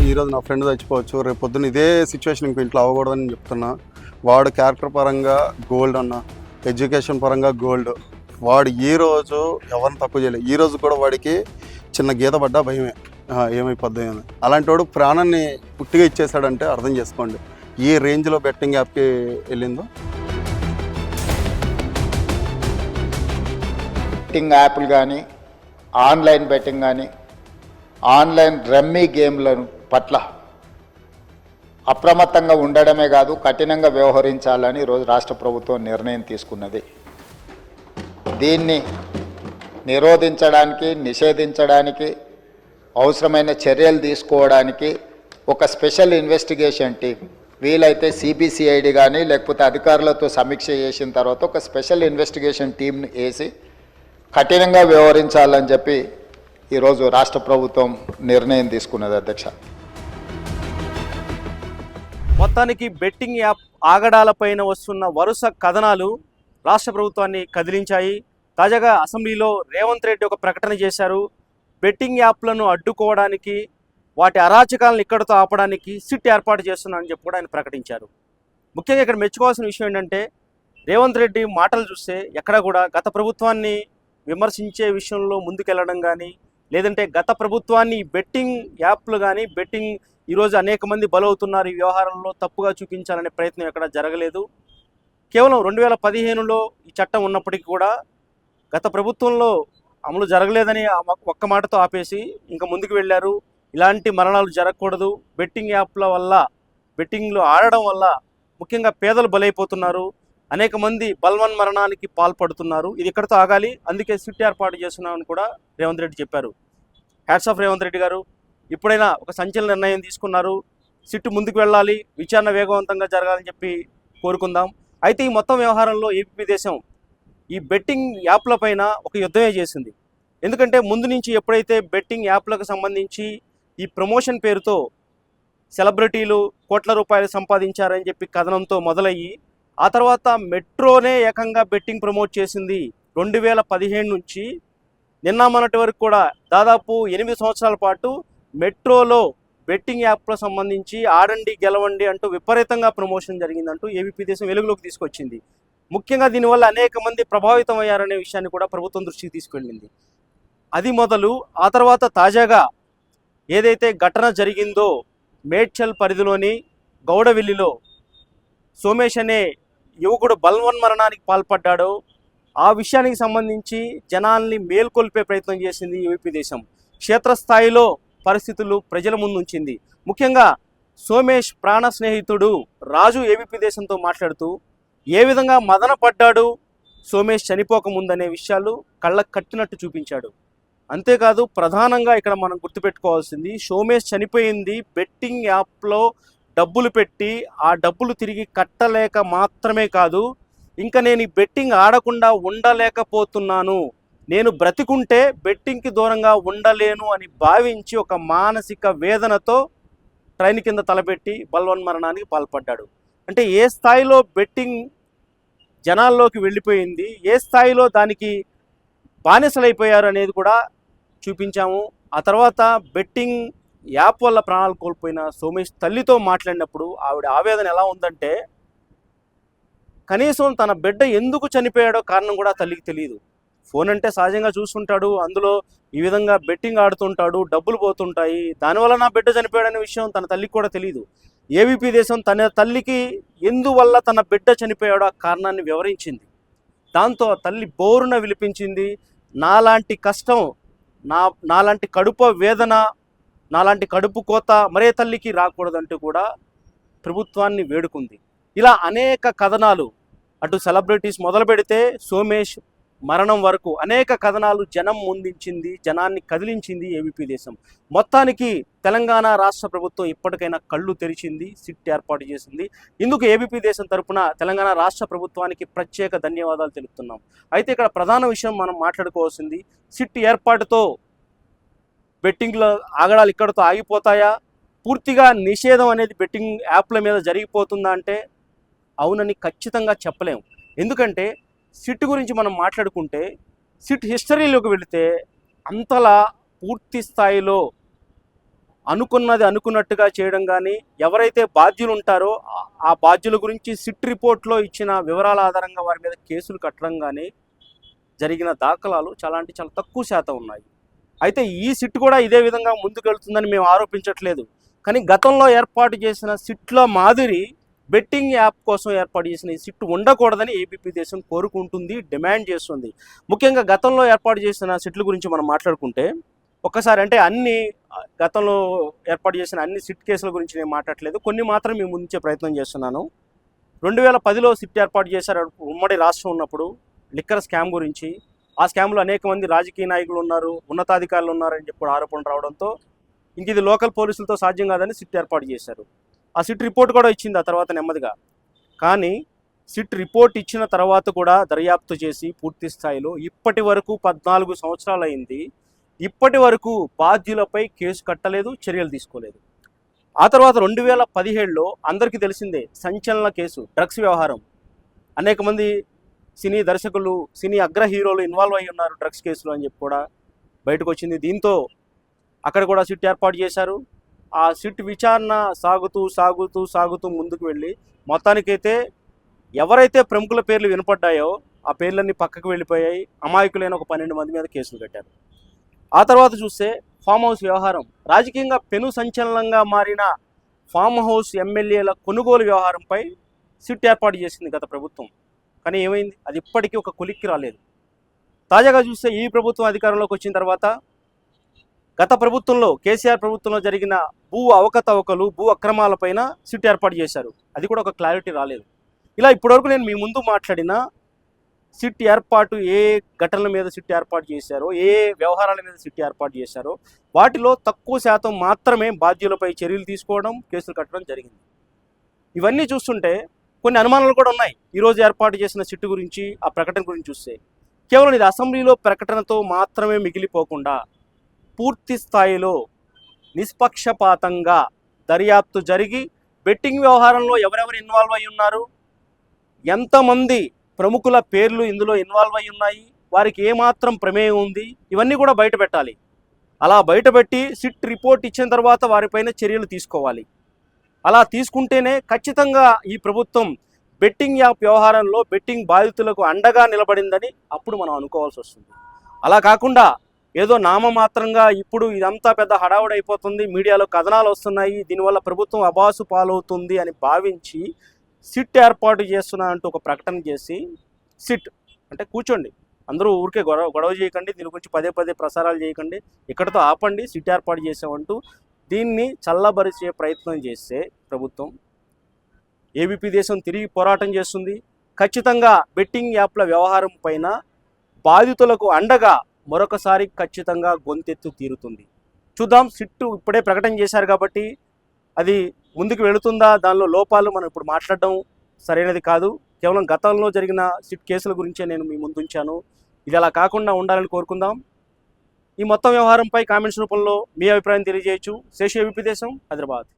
ఈరోజు నా ఫ్రెండ్ చచ్చిపోవచ్చు, రేపు పొద్దున్న ఇదే సిచ్యువేషన్ ఇంకో ఇంట్లో అవ్వకూడదని చెప్తున్నా. వాడు క్యారెక్టర్ పరంగా గోల్డ్ అన్న, ఎడ్యుకేషన్ పరంగా గోల్డ్. వాడు ఈరోజు ఎవరిని తక్కువ చేయలేదు. ఈరోజు కూడా వాడికి చిన్న గీత పడ్డా భయమే, ఏమైపోద్ది అని. అలాంటి వాడు ప్రాణాన్ని పుట్టిగా ఇచ్చేసాడంటే అర్థం చేసుకోండి ఏ రేంజ్లో బెట్టింగ్ యాప్కి వెళ్ళిందో. బెట్టింగ్ యాప్లు కానీ, ఆన్లైన్ బెట్టింగ్ కానీ, ఆన్లైన్ రమ్మీ గేమ్ల పట్ల అప్రమత్తంగా ఉండడమే కాదు, కఠినంగా వ్యవహరించాలని ఈరోజు రాష్ట్ర ప్రభుత్వం నిర్ణయం తీసుకున్నది. దీన్ని నిరోధించడానికి, నిషేధించడానికి అవసరమైన చర్యలు తీసుకోవడానికి ఒక స్పెషల్ ఇన్వెస్టిగేషన్ టీం, వీలైతే సిబిసిఐడి కానీ లేకపోతే అధికారులతో సమీక్ష చేసిన తర్వాత ఒక స్పెషల్ ఇన్వెస్టిగేషన్ టీంని వేసి కఠినంగా వ్యవహరించాలని చెప్పి ఈరోజు రాష్ట్ర ప్రభుత్వం నిర్ణయం తీసుకున్నది. అధ్యక్ష, మొత్తానికి బెట్టింగ్ యాప్ ఆగడాలపైన వస్తున్న వరుస కథనాలు రాష్ట్ర ప్రభుత్వాన్ని కదిలించాయి. తాజాగా అసెంబ్లీలో రేవంత్ రెడ్డి ఒక ప్రకటన చేశారు. బెట్టింగ్ యాప్లను అడ్డుకోవడానికి, వాటి అరాచకాలను ఇక్కడితో ఆపడానికి సిట్ ఏర్పాటు చేస్తున్నానని చెప్పి కూడా ఆయన ప్రకటించారు. ముఖ్యంగా ఇక్కడ మెచ్చుకోవాల్సిన విషయం ఏంటంటే, రేవంత్ రెడ్డి మాటలు చూస్తే ఎక్కడ కూడా గత ప్రభుత్వాన్ని విమర్శించే విషయంలో ముందుకెళ్లడం కానీ, లేదంటే గత ప్రభుత్వాన్ని బెట్టింగ్ యాప్లు కానీ, బెట్టింగ్ ఈరోజు అనేక మంది బలవుతున్నారు ఈ వ్యవహారంలో తప్పుగా చూపించాలనే ప్రయత్నం ఎక్కడ జరగలేదు. కేవలం 2015లో ఈ చట్టం ఉన్నప్పటికీ కూడా గత ప్రభుత్వంలో అమలు జరగలేదని ఒక్క మాటతో ఆపేసి ఇంకా ముందుకు వెళ్ళారు. ఇలాంటి మరణాలు జరగకూడదు, బెట్టింగ్ యాప్ల వల్ల, బెట్టింగ్లు ఆడడం వల్ల ముఖ్యంగా పేదలు బలైపోతున్నారు, అనేక మంది బల్వన్ మరణానికి పాల్పడుతున్నారు, ఇది ఇక్కడితో ఆగాలి, అందుకే సిట్ ఏర్పాటు చేస్తున్నామని కూడా రేవంత్ రెడ్డి చెప్పారు. హ్యాట్స్ ఆఫ్ రేవంత్ రెడ్డి గారు, ఇప్పుడైనా ఒక సంచలన నిర్ణయం తీసుకున్నారు. సిట్ ముందుకు వెళ్ళాలి, విచారణ వేగవంతంగా జరగాలని చెప్పి కోరుకుందాం. అయితే ఈ మొత్తం వ్యవహారంలో ఏపీ దేశం ఈ బెట్టింగ్ యాప్ల పైన ఒక యుద్ధమే చేసింది. ఎందుకంటే ముందు నుంచి ఎప్పుడైతే బెట్టింగ్ యాప్లకు సంబంధించి ఈ ప్రమోషన్ పేరుతో సెలబ్రిటీలు కోట్ల రూపాయలు సంపాదించారని చెప్పి కథనంతో మొదలయ్యి, ఆ తర్వాత మెట్రోనే ఏకంగా బెట్టింగ్ ప్రమోట్ చేసింది. 2017 నుంచి నిన్న మొన్నటి వరకు కూడా దాదాపు 8 సంవత్సరాల పాటు మెట్రోలో బెట్టింగ్ యాప్లో సంబంధించి ఆడండి గెలవండి అంటూ విపరీతంగా ప్రమోషన్ జరిగిందంటూ ఏబీపీ దేశం వెలుగులోకి తీసుకొచ్చింది. ముఖ్యంగా దీనివల్ల అనేక మంది ప్రభావితం అయ్యారనే విషయాన్ని కూడా ప్రభుత్వం దృష్టికి తీసుకెళ్ళింది. అది మొదలు ఆ తర్వాత తాజాగా ఏదైతే ఘటన జరిగిందో మేడ్చల్ పరిధిలోని గౌడవిల్లిలో సోమేష్ అనే యువకుడు బల్వన్మరణానికి పాల్పడ్డాడో ఆ విషయానికి సంబంధించి జనాల్ని మేల్కొల్పే ప్రయత్నం చేసింది ఏపీ దేశం. క్షేత్రస్థాయిలో పరిస్థితులు ప్రజల ముందుంచింది. ముఖ్యంగా సోమేష్ ప్రాణ స్నేహితుడు రాజు ఏబీపీ దేశంతో మాట్లాడుతూ ఏ విధంగా మదన పడ్డాడు సోమేష్ చనిపోకముందనే విషయాలు కళ్ళకు కట్టినట్టు చూపించాడు. అంతేకాదు, ప్రధానంగా ఇక్కడ మనం గుర్తుపెట్టుకోవాల్సింది, సోమేష్ చనిపోయింది బెట్టింగ్ యాప్లో డబ్బులు పెట్టి ఆ డబ్బులు తిరిగి కట్టలేక మాత్రమే కాదు, ఇంకా నేను ఈ బెట్టింగ్ ఆడకుండా ఉండలేకపోతున్నాను, నేను బ్రతికుంటే బెట్టింగ్కి దూరంగా ఉండలేను అని భావించి ఒక మానసిక వేదనతో ట్రైన్ కింద తలపెట్టి బల్వన్మరణానికి పాల్పడ్డాడు. అంటే ఏ స్థాయిలో బెట్టింగ్ జనాల్లోకి వెళ్ళిపోయింది, ఏ స్థాయిలో దానికి బానిసలైపోయారు అనేది కూడా చూపించాము. ఆ తర్వాత బెట్టింగ్ యాప్ వల్ల ప్రాణాలు కోల్పోయిన సోమేష్ తల్లితో మాట్లాడినప్పుడు ఆవిడ ఆవేదన ఎలా ఉందంటే, కనీసం తన బిడ్డ ఎందుకు చనిపోయాడో కారణం కూడా తల్లికి తెలియదు. ఫోన్ అంటే సహజంగా చూస్తుంటాడు, అందులో ఈ విధంగా బెట్టింగ్ ఆడుతుంటాడు, డబ్బులు పోతుంటాయి, దానివల్ల నా బిడ్డ చనిపోయాడనే విషయం తన తల్లికి కూడా తెలియదు. ఏబీపీ దేశం తన తల్లికి ఎందువల్ల తన బిడ్డ చనిపోయాడో ఆ కారణాన్ని వివరించింది. దాంతో తల్లి బోరున విలిపించింది. నాలాంటి కష్టం, నాలాంటి కడుపు వేదన, నాలాంటి కడుపు కోత మరే తల్లికి రాకూడదంటూ కూడా ప్రభుత్వాన్ని వేడుకుంది. ఇలా అనేక కథనాలు, అటు సెలబ్రిటీస్ మొదలు పెడితే సోమేష్ మరణం వరకు అనేక కథనాలు జనం ముందుంచింది, జనాన్ని కదిలించింది ఏబీపీ దేశం. మొత్తానికి తెలంగాణ రాష్ట్ర ప్రభుత్వం ఇప్పటికైనా కళ్ళు తెరిచింది, సిట్ ఏర్పాటు చేసింది. ఇందుకు ఏబీపీ దేశం తరపున తెలంగాణ రాష్ట్ర ప్రభుత్వానికి ప్రత్యేక ధన్యవాదాలు తెలుపుతున్నాం. అయితే ఇక్కడ ప్రధాన విషయం మనం మాట్లాడుకోవాల్సింది, సిట్ ఏర్పాటుతో బెట్టింగ్లో ఆగడాలు ఇక్కడితో ఆగిపోతాయా, పూర్తిగా నిషేధం అనేది బెట్టింగ్ యాప్ల మీద జరిగిపోతుందా అంటే అవునని ఖచ్చితంగా చెప్పలేము. ఎందుకంటే సిట్ గురించి మనం మాట్లాడుకుంటే సిట్ హిస్టరీలోకి వెళితే అంతలా పూర్తి స్థాయిలో అనుకున్నది అనుకున్నట్టుగా చేయడం కానీ, ఎవరైతే బాధ్యులు ఉంటారో ఆ బాధ్యుల గురించి సిట్ రిపోర్ట్లో ఇచ్చిన వివరాల ఆధారంగా వారి మీద కేసులు కట్టడం కానీ జరిగిన దాఖలాలు చాలా అంటే చాలా తక్కువ శాతం ఉన్నాయి. అయితే ఈ సిట్ కూడా ఇదే విధంగా ముందుకెళ్తుందని మేము ఆరోపించట్లేదు. కానీ గతంలో ఏర్పాటు చేసిన సిట్ల మాదిరి బెట్టింగ్ యాప్ కోసం ఏర్పాటు చేసిన ఈ సిట్ ఉండకూడదని ఏబీపీ దేశం కోరుకుంటుంది, డిమాండ్ చేస్తుంది. ముఖ్యంగా గతంలో ఏర్పాటు చేసిన సిట్ల గురించి మనం మాట్లాడుకుంటే ఒక్కసారి అంటే గతంలో ఏర్పాటు చేసిన అన్ని సిట్ కేసుల గురించి నేను మాట్లాడలేదు, కొన్ని మాత్రం మేము ముందుంచే ప్రయత్నం చేస్తున్నాను. 2010లో సిట్ ఏర్పాటు చేశారు ఉమ్మడి రాష్ట్రం ఉన్నప్పుడు లిక్కర్ స్కామ్ గురించి. ఆ స్కామ్లో అనేక మంది రాజకీయ నాయకులు ఉన్నారు, ఉన్నతాధికారులు ఉన్నారని చెప్పి ఆరోపణలు రావడంతో ఇంక ఇది లోకల్ పోలీసులతో సాధ్యం కాదని సిట్ ఏర్పాటు చేశారు. ఆ సిట్ రిపోర్ట్ కూడా ఇచ్చింది ఆ తర్వాత నెమ్మదిగా. కానీ సిట్ రిపోర్ట్ ఇచ్చిన తర్వాత కూడా దర్యాప్తు చేసి పూర్తి స్థాయిలో ఇప్పటి వరకు 14 సంవత్సరాలు అయింది, ఇప్పటి వరకు బాధ్యులపై కేసు కట్టలేదు, చర్యలు తీసుకోలేదు. ఆ తర్వాత 2017లో అందరికీ తెలిసిందే సంచలన కేసు, డ్రగ్స్ వ్యవహారం. అనేక మంది సినీ దర్శకులు, సినీ అగ్ర హీరోలు ఇన్వాల్వ్ అయ్యి ఉన్నారు డ్రగ్స్ కేసులో అని చెప్పి కూడా బయటకు వచ్చింది. దీంతో అక్కడ కూడా సిట్ ఏర్పాటు చేశారు. ఆ సిట్ విచారణ సాగుతూ ముందుకు వెళ్ళి మొత్తానికైతే ఎవరైతే ప్రముఖుల పేర్లు వినపడ్డాయో ఆ పేర్లన్నీ పక్కకు వెళ్ళిపోయాయి. అమాయకులైన ఒక 12 మంది మీద కేసులు కట్టారు. ఆ తర్వాత చూస్తే ఫామ్ హౌస్ వ్యవహారం, రాజకీయంగా పెను సంచలనంగా మారిన ఫామ్ హౌస్ ఎమ్మెల్యేల కొనుగోలు వ్యవహారంపై సిట్ ఏర్పాటు చేసింది గత ప్రభుత్వం. కానీ ఏమైంది? అది ఇప్పటికీ ఒక కొలిక్కి రాలేదు. తాజాగా చూస్తే ఈ ప్రభుత్వం అధికారంలోకి వచ్చిన తర్వాత గత ప్రభుత్వంలో కేసీఆర్ ప్రభుత్వంలో జరిగిన భూ అవకతవకలు, భూ అక్రమాలపైన సిట్ ఏర్పాటు చేశారు. అది కూడా ఒక క్లారిటీ రాలేదు. ఇలా ఇప్పటివరకు నేను మీ ముందు మాట్లాడిన సిట్ ఏర్పాటు, ఏ ఘటనల మీద సిట్ ఏర్పాటు చేశారో, ఏ వ్యవహారాల మీద సిట్ ఏర్పాటు చేశారో వాటిలో తక్కువ శాతం మాత్రమే బాధ్యులపై చర్యలు తీసుకోవడం, కేసులు కట్టడం జరిగింది. ఇవన్నీ చూస్తుంటే కొన్ని అనుమానాలు కూడా ఉన్నాయి. ఈరోజు ఏర్పాటు చేసిన సిట్ గురించి, ఆ ప్రకటన గురించి చూస్తే కేవలం ఇది అసెంబ్లీలో ప్రకటనతో మాత్రమే మిగిలిపోకుండా పూర్తి స్థాయిలో నిష్పక్షపాతంగా దర్యాప్తు జరిగి బెట్టింగ్ వ్యవహారంలో ఎవరెవరు ఇన్వాల్వ్ అయి ఉన్నారు, ఎంతమంది ప్రముఖుల పేర్లు ఇందులో ఇన్వాల్వ్ అయి ఉన్నాయి, వారికి ఏమాత్రం ప్రమేయం ఉంది, ఇవన్నీ కూడా బయట పెట్టాలి. అలా బయటపెట్టి సిట్ రిపోర్ట్ ఇచ్చిన తర్వాత వారిపైన చర్యలు తీసుకోవాలి. అలా తీసుకుంటేనే ఖచ్చితంగా ఈ ప్రభుత్వం బెట్టింగ్ యాప్ వ్యవహారంలో బెట్టింగ్ బాధితులకు అండగా నిలబడిందని అప్పుడు మనం అనుకోవాల్సి వస్తుంది. అలా కాకుండా ఏదో నామమాత్రంగా ఇప్పుడు ఇదంతా పెద్ద హడావుడి అయిపోతుంది, మీడియాలో కథనాలు వస్తున్నాయి, దీనివల్ల ప్రభుత్వం అబాసు పాలవుతుంది అని భావించి సిట్ ఏర్పాటు చేస్తున్నా అంటూ ఒక ప్రకటన చేసి, సిట్ అంటే కూర్చోండి, అందరూ ఊరికే గొడవ చేయకండి, దీని గురించి పదే ప్రసారాలు చేయకండి, ఇక్కడితో ఆపండి, సిట్ ఏర్పాటు చేసామంటూ దీన్ని చల్లబరిచే ప్రయత్నం చేస్తే ప్రభుత్వం, ఏబీపీ దేశం తిరిగి పోరాటం చేస్తుంది. ఖచ్చితంగా బెట్టింగ్ యాప్ల వ్యవహారం పైన బాధితులకు అండగా మరొకసారి ఖచ్చితంగా గొంతెత్తు తీరుతుంది. చూద్దాం. సిట్టు ఇప్పుడే ప్రకటన చేశారు కాబట్టి అది ముందుకు వెళుతుందా, దానిలో లోపాలు మనం ఇప్పుడు మాట్లాడడం సరైనది కాదు. కేవలం గతంలో జరిగిన సిట్ కేసుల గురించే నేను మీ ముందుంచాను. ఇది అలా కాకుండా ఉండాలని కోరుకుందాం. ఈ మొత్తం వ్యవహారంపై కామెంట్స్ రూపంలో మీ అభిప్రాయం తెలియజేయచ్చు. శేషు ఏబీపీ దేశం, హైదరాబాద్.